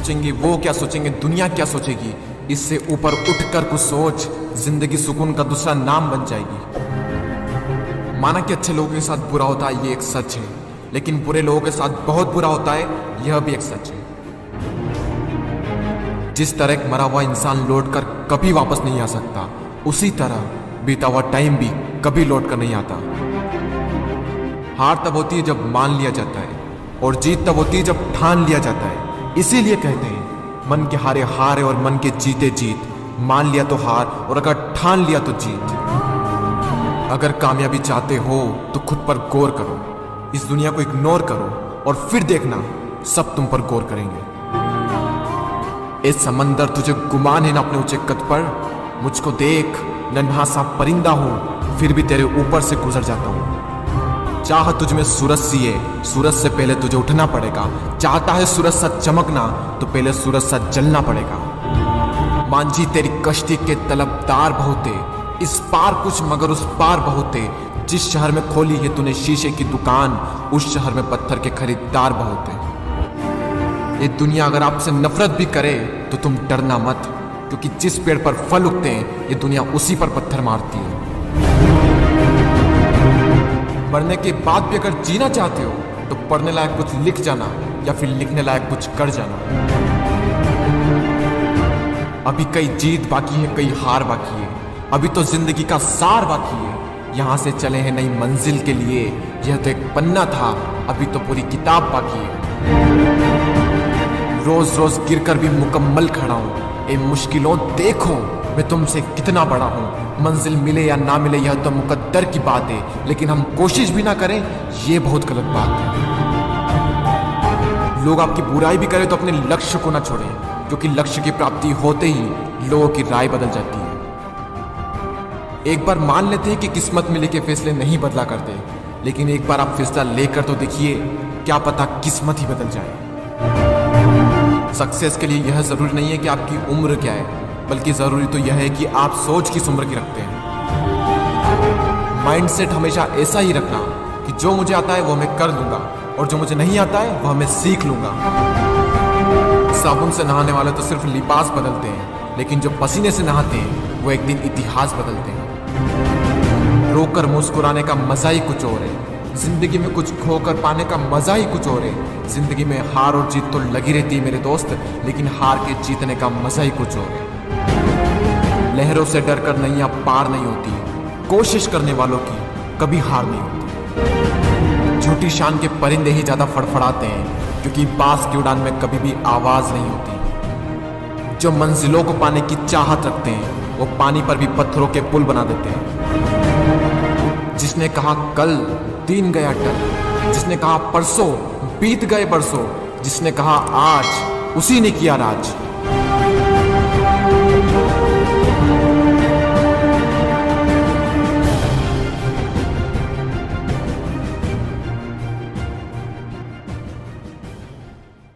सोचेंगे वो क्या सोचेंगे, दुनिया क्या सोचेगी, इससे ऊपर उठकर कुछ सोच, जिंदगी सुकून का दूसरा नाम बन जाएगी। माना कि अच्छे लोगों के साथ बुरा होता है, ये एक सच है, लेकिन बुरे लोगों के साथ बहुत बुरा होता है, यह भी एक सच है। जिस तरह एक मरा हुआ इंसान लौट कर कभी वापस नहीं आ सकता, उसी तरह बीता हुआ टाइम भी कभी लौट कर नहीं आता। हार तब होती है जब मान लिया जाता है, और जीत तब होती है जब ठान लिया जाता है। इसीलिए कहते हैं मन के हारे हार है और मन के जीते जीत। मान लिया तो हार, और अगर ठान लिया तो जीत। अगर कामयाबी चाहते हो तो खुद पर गौर करो, इस दुनिया को इग्नोर करो, और फिर देखना सब तुम पर गौर करेंगे। ए समंदर, तुझे गुमान है ना अपने ऊंचे कद पर? मुझको देख, नन्हा सा परिंदा हूं, फिर भी तेरे ऊपर से गुजर जाता हूं। चाह तुझ में सूरज सी है, सूरज से पहले तुझे उठना पड़ेगा। चाहता है सूरज सा चमकना, तो पहले सूरज सा जलना पड़ेगा। मांझी तेरी कश्ती के तलबदार बहुते, इस पार कुछ मगर उस पार बहुते। जिस शहर में खोली है तूने शीशे की दुकान, उस शहर में पत्थर के खरीदार बहुते। ये दुनिया अगर आपसे नफरत भी करे तो तुम डरना मत, क्योंकि जिस पेड़ पर फल उगते हैं ये दुनिया उसी पर पत्थर मारती है। मरने के बाद भी अगर जीना चाहते हो तो पढ़ने लायक कुछ लिख जाना, या फिर लिखने लायक कुछ कर जाना। अभी कई जीत बाकी है, कई हार बाकी है, अभी तो जिंदगी का सार बाकी है। यहां से चले हैं नई मंजिल के लिए, यह तो एक पन्ना था, अभी तो पूरी किताब बाकी है। रोज रोज गिरकर भी मुकम्मल खड़ा हूं। ए मुश्किलों देखो, मैं तुमसे कितना बड़ा हूं। मंजिल मिले या ना मिले यह तो मुकद्दर की बात है, लेकिन हम कोशिश भी ना करें ये बहुत गलत बात है। लोग आपकी बुराई भी करें तो अपने लक्ष्य को ना छोड़ें, क्योंकि लक्ष्य की प्राप्ति होते ही लोगों की राय बदल जाती है। एक बार मान लेते हैं कि किस्मत में लेके फैसले नहीं बदला करते, लेकिन एक बार आप फैसला लेकर तो देखिए, क्या पता किस्मत ही बदल जाए। सक्सेस के लिए यह जरूरी नहीं है कि आपकी उम्र क्या है, बल्कि जरूरी तो यह है कि आप सोच किस उम्र की रखते हैं। माइंडसेट हमेशा ऐसा ही रखना कि जो मुझे आता है वो मैं कर लूंगा, और जो मुझे नहीं आता है वह मैं सीख लूंगा। साबुन से नहाने वाले तो सिर्फ लिबास बदलते हैं, लेकिन जो पसीने से नहाते हैं वो एक दिन इतिहास बदलते हैं। रोकर मुस्कुराने का मजा ही कुछ और है, जिंदगी में कुछ खोकर पाने का मजा ही कुछ और है। जिंदगी में हार और जीत तो लगी रहती है मेरे दोस्त, लेकिन हार के जीतने का मजा ही कुछ और है। लहरों से डरकर नैया पार नहीं होती, कोशिश करने वालों की कभी हार नहीं होती। झूठी शान के परिंदे ही ज्यादा फड़फड़ाते हैं, क्योंकि बास की उड़ान में कभी भी आवाज नहीं होती। जो मंजिलों को पाने की चाहत रखते हैं वो पानी पर भी पत्थरों के पुल बना देते हैं। जिसने कहा कल, दिन गया टल। जिसने कहा परसों, बीत गए बरसों। जिसने कहा आज, उसी ने किया राज।